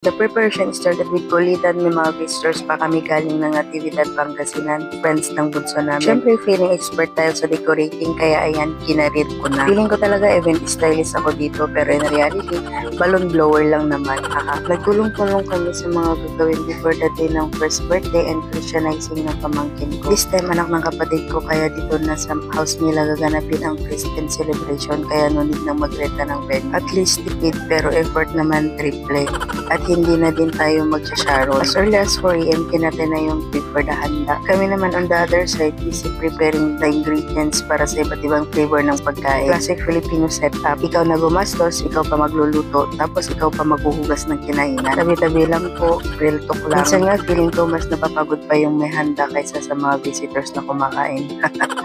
The preparation started with kulitan, may mga visitors pa kami galing ng Natividad, Pangasinan, friends ng bunso namin. Siyempre, feeling expert tayo sa decorating, kaya ayan, kinarir ko na. Feeling ko talaga event stylist ako dito, pero in reality, balloon blower lang naman. Nagtulong-tulong kami sa mga gagawin before the day ng first birthday and Christianizing ng pamangkin ko. This time, anak ng kapatid ko, kaya dito na sa house nila gaganapin ang Christian celebration, kaya no need na magrenta ng venue. At least tipid, pero effort naman triple. At hindi na din tayo magsasharon. As early as 4 AM, kinate na yung for the handa. Kami naman on the other side, busy preparing the ingredients para sa iba't ibang flavor ng pagkain. Classic Filipino setup. Ikaw na gumastos, ikaw pa magluluto, tapos ikaw pa maghuhugas ng kinainan. Tabi-tabi lang po, real talk lang. Minsan nga, feeling ko mas napapagod pa yung may handa kaysa sa mga visitors na kumakain.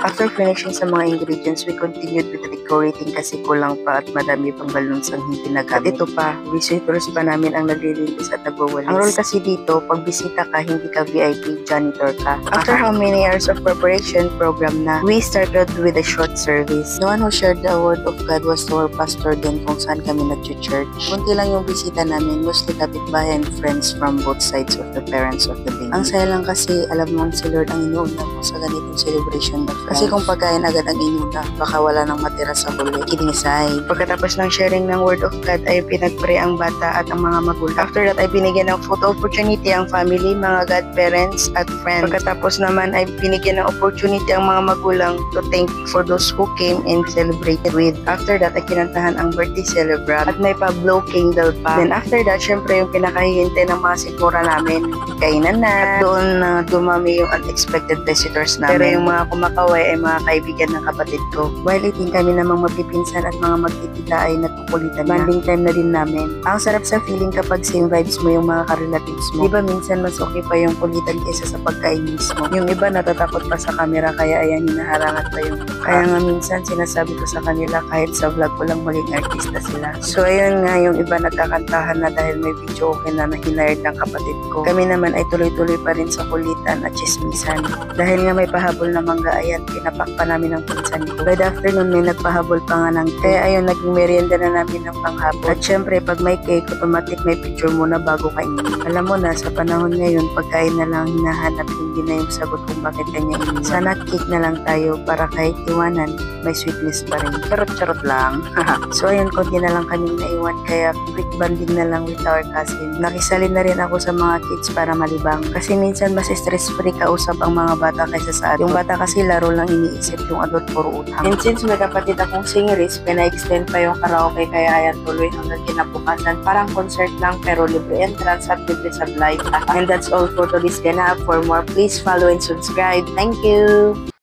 After finishing sa mga ingredients, we continued with the decorating kasi kulang pa at madami pang balloons ang hindi nagamit. At ito pa, visitors pa namin ang naglilinis at nagwawalis. Ang role kasi dito, pag bisita ka, hindi ka VIP, janitor ka. After how many hours of preparation, program na, we started with a short service. The one who shared the word of God was our pastor din kung saan kami nag-church. Kunti lang yung bisita namin, mostly kapitbahay and friends from both sides of the parents of the baby. Ang saya lang kasi, alam mo si Lord ang inuuna mo sa ganitong celebration na friends. Kasi kung pagkain agad ang inuuna, baka wala nang matira sa huli. Kidding aside. Pagkatapos ng sharing ng word of God, ay pinag-pray ang bata at ang mga magulang. After that, ay binigyan ng photo opportunity ang family, mga godparents at friends. Pagkatapos naman ay binigyan ng opportunity ang mga magulang to thank for those who came and celebrated with. After that, ay kinantahan ang birthday celebrant at may pa-blow candle pa. Then after that, syempre yung pinakahihintay ng mga sikmura namin, kainan na. At doon dumami yung unexpected visitors namin. Pero yung mga kumakaway ay mga kaibigan ng kapatid ko. While eating, kami namang magpipinsan at mga magtitita ay nagkukulitan na. Banding time na din namin. Ang sarap sa feeling kapag same vibes mo yung mga ka-relatives mo. Diba minsan mas okay pa yung kulitan kaysa sa pagkain mismo. Yung iba natatakot pa sa camera kaya ayan hinaharangan pa yung kaya nga minsan sinasabi ko sa kanila kahit sa vlog ko lang maging artista sila. So ayun nga yung iba nagkakantahan na dahil may video okay na hinired ng kapatid ko. Kami naman ay tuloy-tuloy pa rin sa kulitan at chismisan. Dahil nga may pahabol na mangga ayan pinapak pa namin ng pinsan ko. By the afternoon may nagpahabol pa nga ng kaya ayun naging merienda na namin ng panghapon. At syempre pag may cake automatic may picture muna bago kainin. Alam mo na sa panahon ngayon pagkain na lang hinahanap hindi na yung sagot kung bakit kanya iniwan. Sana cake na lang tayo para kahit iwanan may sweetness pa rin. Charot-charot lang. So ayun konti na lang kaming naiwan kaya quick banding na lang with our cousin. Nakisalin na rin ako sa mga kids para malibang. Kasi minsan mas stress free kausap ang mga bata kaysa sa atin. Yung bata kasi laro lang iniisip, yung adult puro utang. And since may kapatid akong singeries, pina-extend pa yung karaoke kaya ayan tuloy hanggang kinabukasan. Parang concert lang pero libre entrance at libre supply. And that's all for today's ganap. For more, please follow and subscribe. Thank you!